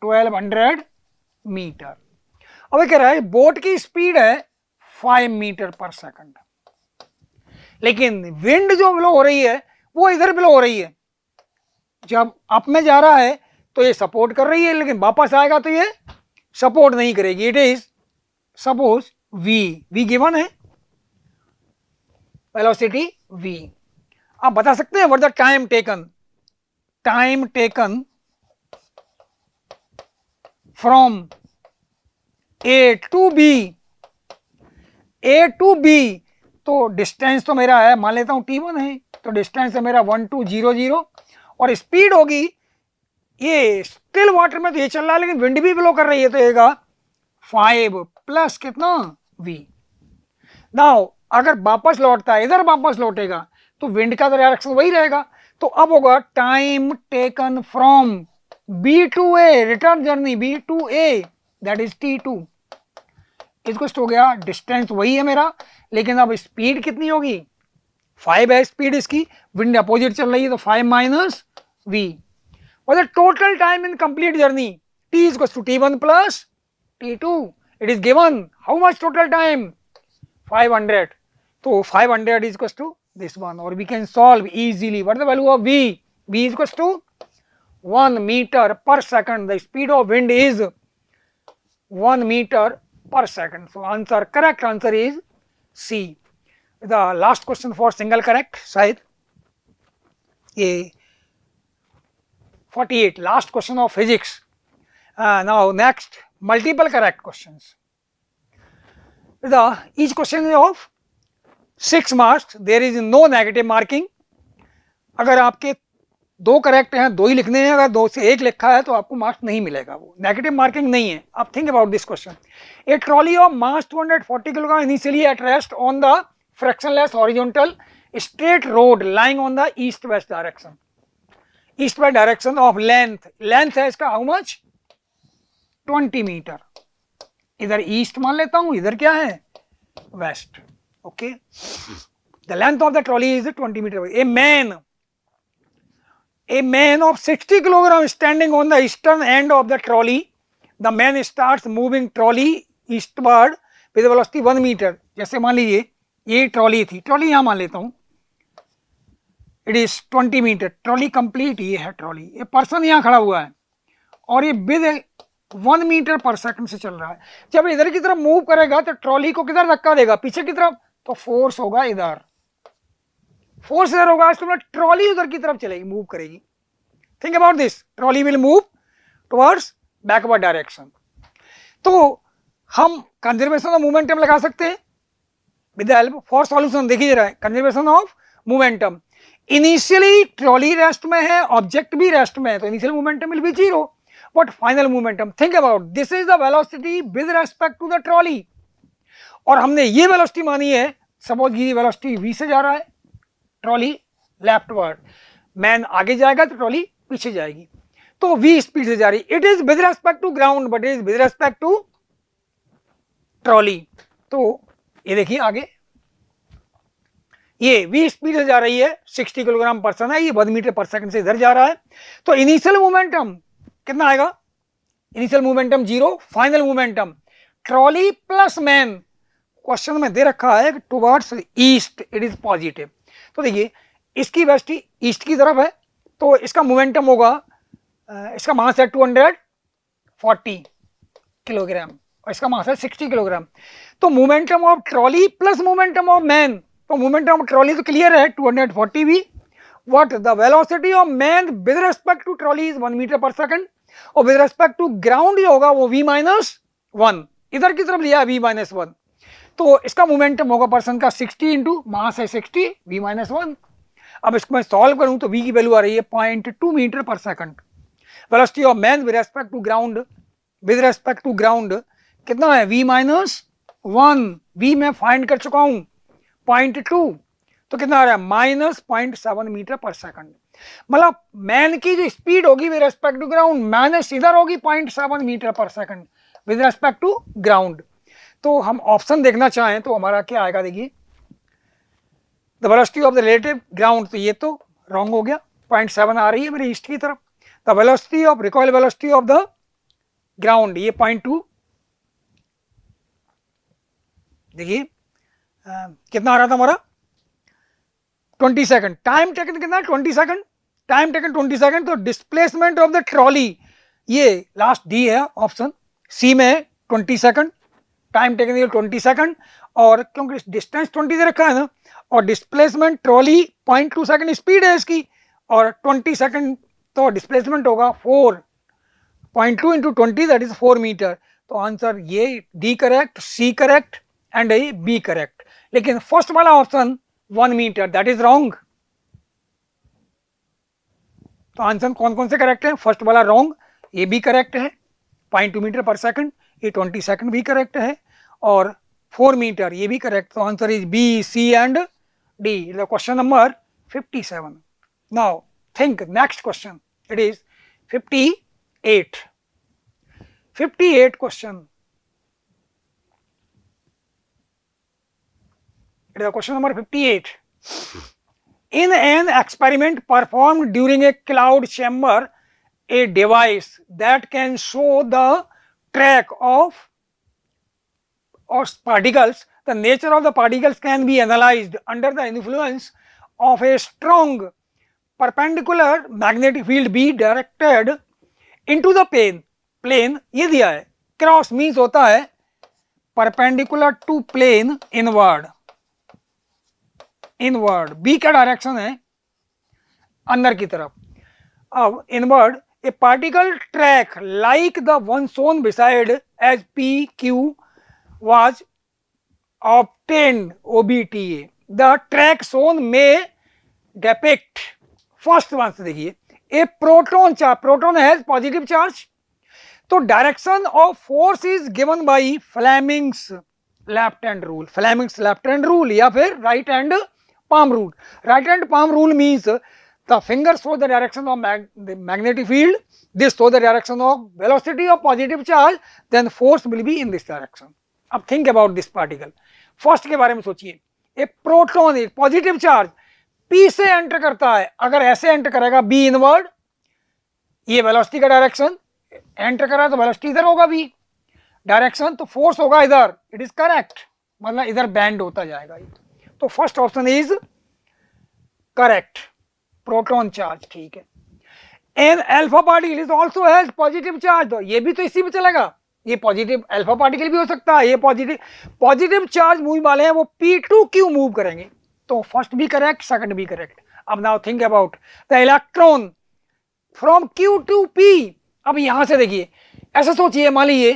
1200 मीटर। अब ये कह रहा है बोट की स्पीड है 5 मीटर पर सेकंड, लेकिन विंड जो ब्लो हो रही है वो इधर ब्लो हो रही है, जब अप में जा रहा है तो ये सपोर्ट कर रही है, लेकिन वापस आएगा तो ये सपोर्ट नहीं करेगी। It is suppose v given है, वेलोसिटी v। आप बता सकते हैं what the time taken from a to b, तो डिस्टेंस तो मेरा है, मान लेता हूं t1 है, तो डिस्टेंस है मेरा 1200 और स्पीड होगी, ये स्टिल वाटर में तो ये चल रहा है लेकिन विंड भी ब्लो कर रही है, तो येगा 5 प्लस कितना v। नाउ अगर वापस लौटता है, इधर वापस लौटेगा तो विंड का तो डायरेक्शन वही रहेगा, तो अब होगा time taken from b to a, return journey b to a that is t2 इसको हो गया, डिस्टेंस वही है मेरा लेकिन अब स्पीड कितनी होगी 5 है स्पीड इसकी, विंड अपोजिट चल रही है तो 5 माइनस v। और the total time in complete journey t is to t1 plus t2, it is given how much total time 500, तो 500 इज टू दिस वन, और we can solve easily. What is the value of v is to 1 metre पर second, the speed of wind is 1 metre per second, so answer, correct answer is C. The last question for single correct शायद ये 48 last question of physics. Now next multiple correct questions. Each question is of 6 marks, there is no negative marking. अगर आपके 2 correct हैं, 2 ही लिखने हैं, अगर 2 से 1 लिखा है तो आपको मार्क्स नहीं मिलेगा, वो नेगेटिव मार्किंग नहीं है। आप think about this question, a trolley of mass 240 kilogram initially at rest on the frictionless horizontal straight road lying on the east west direction, east west direction of length है इसका how much 20 metre, इधर east मान लेता हूं, इधर क्या है west, okay. The length of the trolley is 20 metre. A man A man of 60 kilogram standing on the eastern end of the trolley. The man starts moving trolley eastward with velocity 1 meter. जैसे मान लीजिए ये trolley थी, trolley यहाँ मान लेता हूँ, it is 20 meter, trolley complete ये है ट्रॉली, ये पर्सन यहाँ खड़ा हुआ है और ये विद 1 मीटर पर सेकंड से चल रहा है। जब इधर की तरफ मूव करेगा तो ट्रॉली को किधर धक्का देगा, पीछे की तरफ, तो फोर्स होगा इधर, फोर्स इधर होगा, इसको मतलब ट्रॉली उधर की तरफ चलेगी, मूव करेगी। Think about this, trolley will move towards backward direction. तो हम कंजर्वेशन ऑफ मोमेंटम लगा सकते हैं with the help for solution. देखिए रहा है conservation of momentum, initially trolley rest में है, ऑब्जेक्ट भी रेस्ट में है, तो initial momentum will be zero, but final momentum, think about this is the velocity with respect to the trolley, और हमने ये वेलोसिटी मानी है, सपोज ये वेलोसिटी v से जा रहा है, ट्रॉली लेफ्टवर्ड, मैन आगे जाएगा तो ट्रॉली पीछे जाएगी, तो v स्पीड से जा रही, it is with respect to ground but is with respect to trolley. तो ये देखिए आगे ये v स्पीड से जा रही है, 60 किलोग्राम पर्सन है, ये 1 मीटर पर सेकंड से इधर जा रहा है, तो इनिशियल मोमेंटम कितना आएगा, initial momentum 0, final momentum trolley plus man, question में दे रखा है towards east it is positive, तो देखिए इसकी वेलोसिटी ईस्ट की तरफ है, तो इसका मोमेंटम होगा, इसका मास है 240 किलोग्राम और इसका मास है 60 किलोग्राम, तो momentum of trolley plus momentum of man, तो मोमेंटम ऑफ ट्रॉली तो क्लियर है 240 v, what the velocity of man with respect to trolley is 1 metre पर सेकंड, और विद रिस्पेक्ट टू ग्राउंड ही होगा वो v माइनस 1, इधर की तरफ लिया v माइनस 1, तो इसका मोमेंटम होगा पर्सन का 60 इंटू मास है 60 v माइनस 1। अब इसको मैं सॉल्व करूं तो v की वैल्यू आ रही है 0.2 मीटर पर second, velocity of man with respect to ground, with respect to ground कितना है v माइनस 1, v मैं फाइंड कर चुका हूं 0.2, तो कितना आ रहा है माइनस 0.7 मीटर पर सेकंड, मतलब मैन की जो स्पीड होगी with respect to ground minus इधर होगी 0.7 मीटर पर second with respect to ground. तो हम ऑप्शन देखना चाहें तो हमारा क्या आएगा, देखिए the velocity of the relative ground, तो ये तो रॉन्ग हो गया, 0.7 आ रही है मेरी ईस्ट की तरफ, the velocity of recoil velocity of the ground ये 0.2, देखिए कितना आ रहा था हमारा 20 सेकंड, टाइम टेकन कितना 20 सेकंड, टाइम टेकन 20 सेकंड, तो डिस्प्लेसमेंट ऑफ द ट्रॉली ये लास्ट डी है ऑप्शन सी में 20 सेकंड, टाइम टेकन 20 सेकंड, और क्योंकि डिस्टेंस 20 दे रखा है ना, और डिस्प्लेसमेंट ट्रॉली 0.2 सेकंड स्पीड है इसकी, और 20 सेकंड तो डिस्प्लेसमेंट होगा 4.2 इंटू 20 दैट इज 4 मीटर, तो आंसर ये D correct, C correct and A B correct, लेकिन फर्स्ट वाला option 1 metre that is wrong. तो आंसर कौन कौन से करेक्ट है, फर्स्ट वाला रॉन्ग, ये भी करेक्ट है 0.2 मीटर पर सेकंड, ये 20 सेकंड भी करेक्ट है, और 4 मीटर ये भी करेक्ट, तो answer is B C and D, question number 57। Now think next question, it is 58 question, it is question number 58. In an experiment performed during a cloud chamber, a device that can show the track of particles, the nature of the particles can be analyzed under the influence of a strong perpendicular magnetic field be directed into the plane ये दिया है, cross means होता है perpendicular to plane inward, inward B का direction है अंदर की तरफ, अब inward a particle track like the one shown beside as P Q was obtained OBTA, the track shown में डिपिक्ट, फर्स्ट वन से देखिए a proton charge, proton has positive charge, तो direction of force is given by Fleming's left hand rule, Fleming's left hand rule या फिर right hand palm rule. Right hand palm rule means the finger shows the direction of the magnetic field, this shows the direction of velocity of positive charge, then force will be in this direction. अब think about this particle, first के बारे में सोचिए, a proton is positive charge, P से enter करता है, अगर ऐसे एंटर करेगा B इनवर्ड, ये वेलोसिटी का डायरेक्शन, एंटर करा तो वेलोसिटी इधर होगा B डायरेक्शन, तो फोर्स होगा इधर, इट इज करेक्ट, मतलब इधर बैंड होता जाएगा ये। तो first option is correct, proton charge, ठीक है। An alpha particle is also has positive charge, तो ये भी तो इसी में चलेगा, ये पॉजिटिव अल्फा पार्टिकल भी हो सकता है, ये पॉजिटिव चार्ज मूव वाले हैं वो P2Q मूव करेंगे, तो फर्स्ट भी करेक्ट, सेकंड भी करेक्ट। अब now think about the electron from Q to P। अब यहां से देखिए, ऐसे सोचिए, मान लीजिए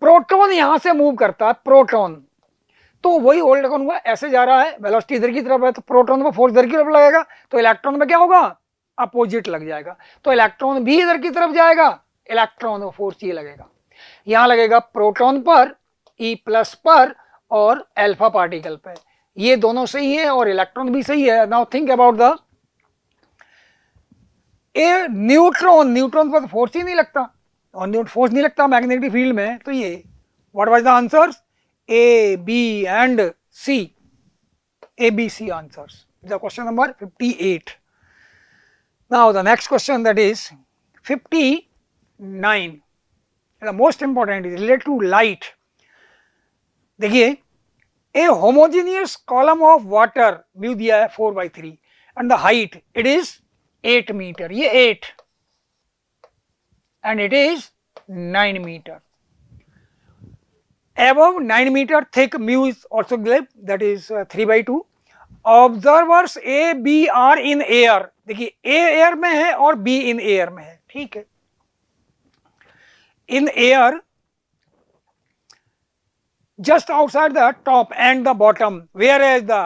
प्रोटॉन यहां से मूव करता है, प्रोटॉन, तो वही ओल्ड करूंगा, ऐसे जा रहा है, वेलोसिटी इधर की तरफ है, तो प्रोटॉन में फोर्स इधर की तरफ लगेगा, तो इलेक्ट्रॉन में क्या होगा, अपोजिट लग जाएगा, तो इलेक्ट्रॉन भी इधर की तरफ जाएगा, इलेक्ट्रॉन में फोर्स ये लगेगा, यहां लगेगा प्रोटॉन पर, E प्लस पर और अल्फा पार्टिकल पे, ये दोनों सही है और इलेक्ट्रॉन भी सही है। Now think about the A neutron, neutron पर फोर्स ही नहीं लगता, और फोर्स नहीं लगता मैग्नेटिक फील्ड में, तो ये what was the answers, A, B and C, A, B, C answers. The question number 58. Now the next question, that is 59. The most important is related to light. देखिए, a homogeneous column of water mu दिया है 4/3 and the height it is 8 meter, ये 8 and it is 9 meter. Above 9 meter thick mu is also given, that is 3/2. Observers A, B are in air, देखिए A air में है और B in air में है, ठीक है। In air just outside the top and the bottom, whereas the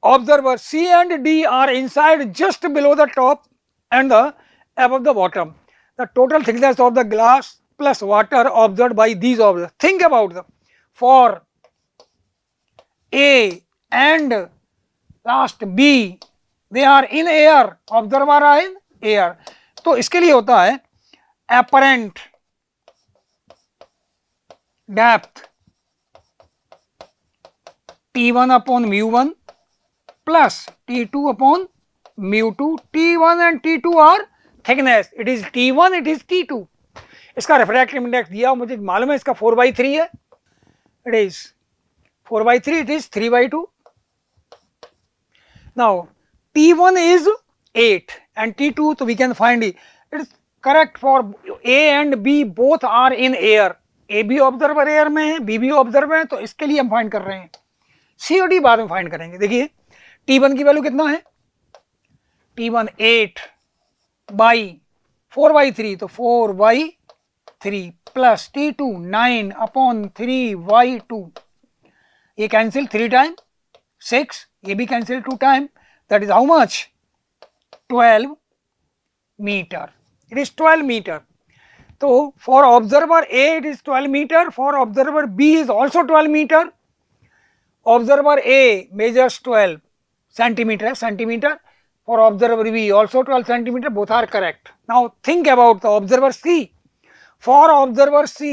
observer C and D are inside just below the top and the above the bottom. The total thickness of the glass plus water observed by these observers. Think about them. For A and last B, they are in air, observer are in air. तो इसके लिए होता है apparent depth T1 upon mu1 plus T2 upon mu2. T1 and T2 are thickness, it is T1, it is T2. इसका refractive index दिया, मुझे मालूम है इसका 4/3 है, it is 4/3, it is 3/2. Now T1 is 8 and T2, so we can find it is correct for A and B both are in air. A भी observer air में है, B भी ऑब्जर्वर है, तो इसके लिए हम फाइंड कर रहे हैं, C और D बाद में फाइंड करेंगे। देखिए T1 की वैल्यू कितना है, T1 8 बाई 4/3, तो 4/3 प्लस T2 9 अपॉन 3/2, ये कैंसिल 3 टाइम 6, ये भी cancel 2 time, that is how much 12 metre, it is 12 metre. तो for observer A it is 12 metre, for observer B is also 12 metre. Observer A measures 12 centimetre, for observer B also 12 centimeter, both are correct. Now think about the observer C. For observer C,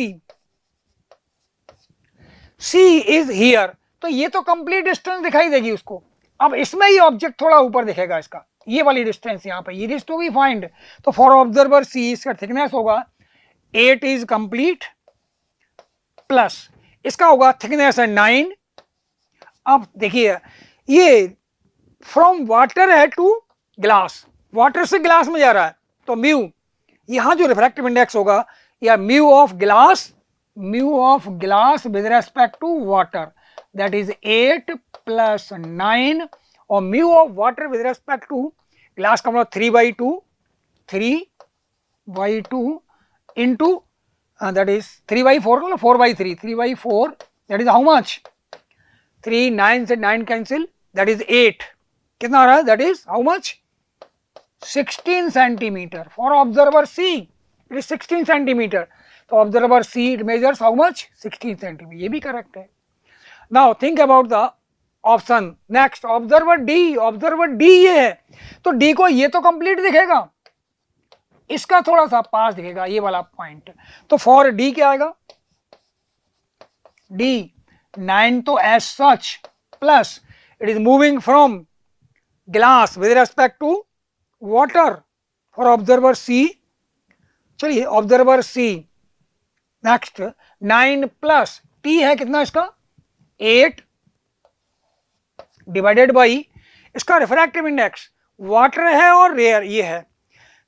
C is here, तो ये तो complete distance दिखाई देगी उसको। अब इसमें ये object थोड़ा ऊपर दिखेगा, इसका ये वाली डिस्टेंस यहाँ पे, ये इज टू बी फाइंड। तो फॉर ऑब्जर्वर C इसका थिकनेस होगा 8 इज कंप्लीट प्लस इसका होगा थिकनेस है 9। अब देखिए ये फ्रॉम वाटर है टू ग्लास, वाटर से ग्लास में जा रहा है, तो म्यू यहां जो रिफ्रैक्टिव इंडेक्स होगा या mu of glass with respect to water, that is 8 plus 9, और mu of water with respect to glass का मतलब 3/2 into that is 3/4 4/3, 3/4, that is how much 3, 9 से 9 कैंसिल, दैट इज 8, कितना आ रहा है, that is how much 16 centimetre. For observer C it is 16 centimetre, तो observer C it measures how much 16 centimetre, ये भी करेक्ट है। Now think about the option next, observer D ये है, तो डी को ये तो कंप्लीट दिखेगा, इसका थोड़ा सा पास दिखेगा ये वाला पॉइंट, तो फॉर डी क्या आएगा, डी 9 तो as such plus it is moving from glass with respect to water for observer C. चलिए observer C. Next 9 plus T है कितना इसका 8 डिवाइडेड बाई इसका रिफ्रैक्टिव इंडेक्स वाटर है और रेयर ये है,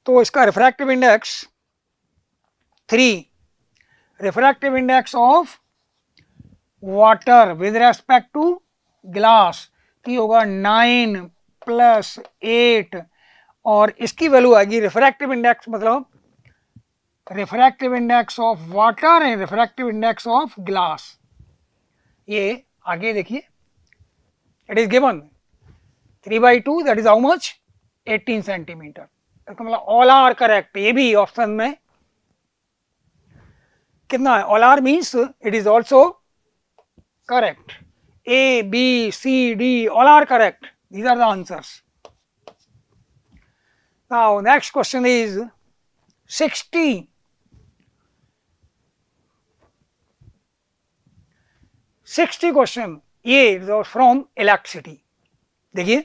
तो इसका refractive index 3, refractive index of water with respect to glass की होगा 9 प्लस 8 और इसकी वैल्यू आएगी रिफ्रैक्टिव इंडेक्स मतलब refractive index of water and refractive index of glass. ये आगे देखिए it is given 3/2 that is how much 18 centimetre. इसका मतलब ऑल आर करेक्ट। ये भी ऑप्शन में कितना है all are means it is also correct. A, B, C, D all are correct. These are the answers. Now next question is 60. 60 question ये is from electricity. देखिए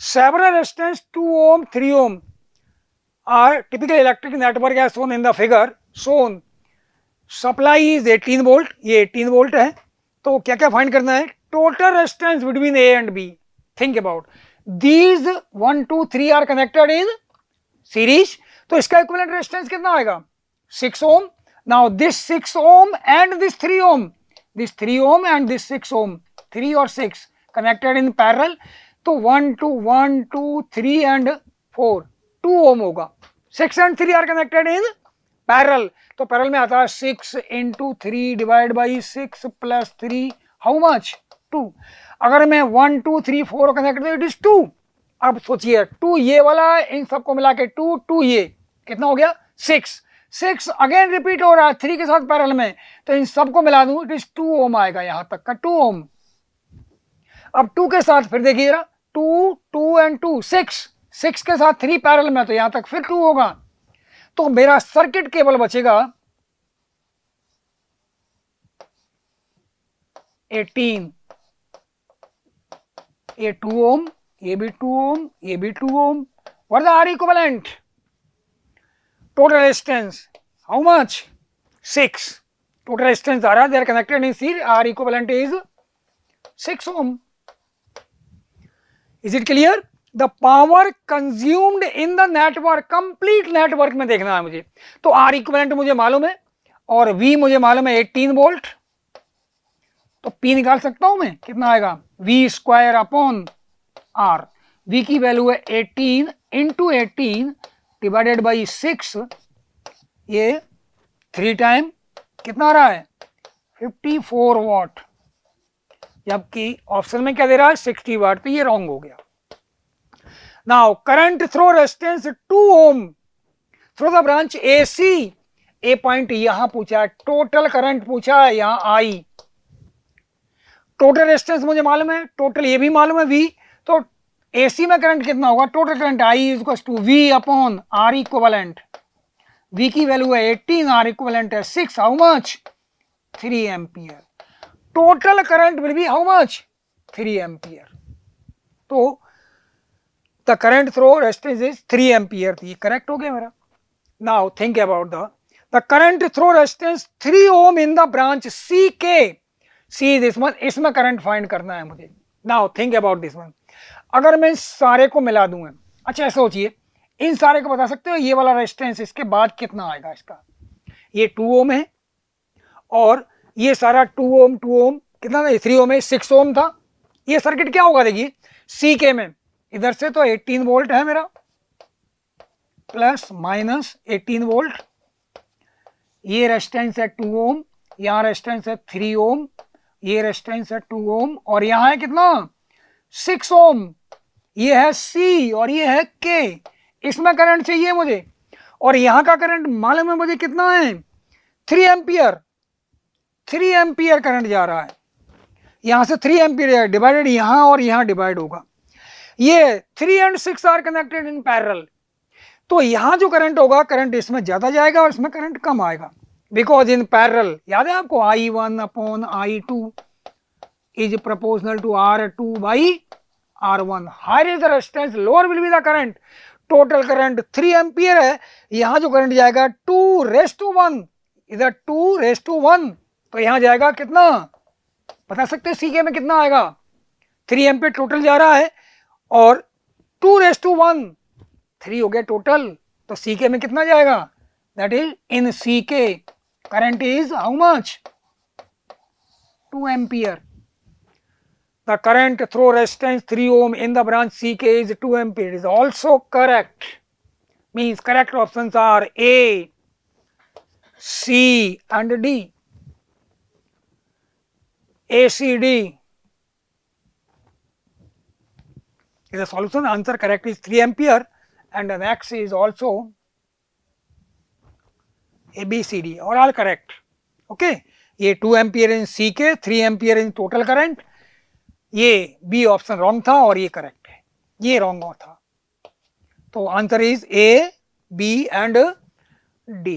several resistance 2 ohm 3 ohm are typical electric network as shown in the figure. Shown supply is 18 volt, ये 18 volt है, तो क्या क्या find करना है total resistance between A and B. Think about these 1, 2, 3 are connected in series, तो इसका equivalent resistance कितना आएगा 6 ohm. Now this 6 ohm and this 3 ohm, this 3 ohm and this 6 ohm, 3 or 6 connected in parallel, तो 1, 2, 1, 2, 3 and 4 2 ohm होगा. 6 and 3 are connected in parallel, तो parallel में आता है 6 into 3 divided by 6 plus 3 how much 2. अगर मैं 1, 2, 3, 4 कनेक्ट करूं it is 2. अब सोचिए 2 ये वाला इन सबको मिला के 2 2 ये कितना हो गया 6 अगेन रिपीट हो रहा है 3 के साथ पैरेलल में, तो इन सबको मिला दूं इट इज 2 ओम आएगा यहां तक का 2 ओम. अब 2 के साथ फिर देखिए 2 2 एंड 2 6 के साथ 3 पैरेलल में, तो यहां तक फिर 2 होगा, तो मेरा सर्किट केवल बचेगा 18. ये 2 ओम, ये भी 2 ओम, ये भी 2 ओम. What is the R equivalent? Total resistance how much 6. Total resistance आ रहा, they are connected in series, R equivalent is 6 ohm. Is it clear? The power consumed in the network, complete network में देखना है मुझे, तो R equivalent मुझे मालूम है और V मुझे मालूम है 18 वोल्ट, तो P निकाल सकता हूं मैं, कितना आएगा V square upon R. V की वैल्यू है 18 इंटू 18 डिवाइडेड बाई 6, ये 3 टाइम कितना आ रहा है 54 वाट, जबकि ऑप्शन में क्या दे रहा है 60 वाट, तो ये रॉन्ग हो गया. Now current through resistance 2 ohm through the branch AC. A point यहां पूछा है, टोटल करंट पूछा है यहां I. टोटल रेजिस्टेंस मुझे मालूम है, टोटल ये भी मालूम है V, तो AC में करंट कितना होगा total current I is to V upon R equivalent. V की वैल्यू है 18, R इक्विवेलेंट है 6, how much 3 ampere. Total current will be how much 3 ampere. तो the current through resistance is 3 ampere. तो ये correct हो गया मेरा. Now think about the current through resistance 3 ohm in the branch CK. See this one, इसमें current find करना है मुझे. Now think about this one. अगर मैं सारे को मिला दूंगा, अच्छा ऐसा सोचिए इन सारे को बता सकते हो ये वाला रेजिस्टेंस इसके बाद कितना आएगा इसका, ये 2 ओम है और ये सारा 2 ओम कितना था 3 ओम है 6 ओम था. ये सर्किट क्या होगा देखिए CK में, इधर से तो 18 वोल्ट है मेरा प्लस माइनस 18 वोल्ट, ये रेजिस्टेंस है 2 ओम, यहाँ रेजिस्टेंस है 3 ओम, ये रेजिस्टेंस है 2 ओम और यहाँ है कितना 6 ओम. ये है C और ये है K. इसमें करंट चाहिए मुझे और यहाँ का करंट मालूम है मुझे कितना है 3 एम्पियर. 3 एम्पियर करंट जा रहा है, यहाँ से 3 एम्पियर डिवाइडेड यहाँ और यहाँ डिवाइड होगा. ये 3 and 6 are connected in parallel, तो यहाँ जो करंट होगा करंट इसमें ज्यादा जाएगा और इसमें करंट कम आएगा, बिकॉज इन पैरेलल याद है आपको I1 upon I2 is proportional to R2 by R1. Higher is the resistance, lower will be the current. Total current 3 ampere है, यहाँ जो करंट जाएगा 2:1, इधर 2:1, तो यहाँ जाएगा कितना बता सकते हो सीके में कितना आएगा? 3 एम्पियर टोटल जा रहा है और 2:1, 3 हो गया टोटल, तो सीके में कितना जाएगा? That is in CK current is how much? 2 ampere. The current through resistance 3 ohm in the branch CK is 2 ampere is also correct. Means correct options are A, C and D. A, C, D is the solution. Answer correct is 3 ampere and the next is also A, B, C, D or all correct. Okay. ये 2 ampere in CK, 3 ampere in total current. ये B option wrong था और ये correct है, ये wrong था. तो answer is A, B and D.